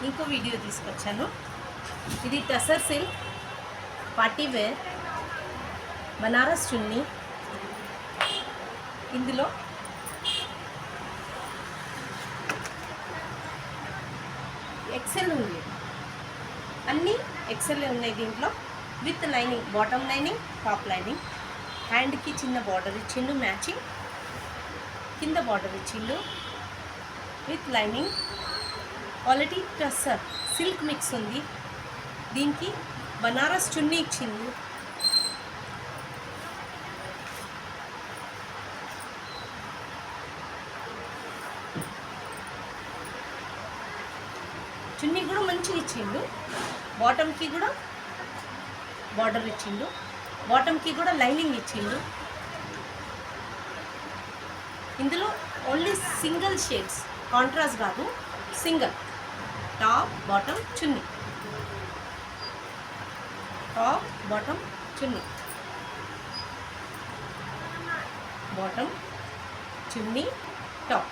ఇంకో వీడియో తీసుకొచ్చాను. ఇది tussar silk party wear Banaras chunni. ఇందులో ఎక్సెల్ ఉంది, అన్నీ ఎక్సెల్ ఉన్నాయి దీంట్లో. With lining, bottom lining, top lining. హ్యాండ్కి చిన్న బార్డర్ ఇచ్చిండు మ్యాచింగ్, కింద బార్డర్ ఇచ్చిండు with lining. Quality tussar silk mix ఉంది. దీనికి బనారస్ చున్నీ ఇచ్చిండు. చున్నీ కూడా మంచిగా ఇచ్చిండు. బాటమ్కి కూడా బార్డర్ ఇచ్చిండు, బాటమ్కి కూడా లైనింగ్ ఇచ్చిండు. ఇందులో ఓన్లీ సింగిల్ షేడ్స్, కాంట్రాస్ట్ కాదు, సింగిల్. టాప్ బాటమ్ చున్నీ, టాప్ బాటమ్ చున్నీ, బాటమ్ చున్నీ టాప్.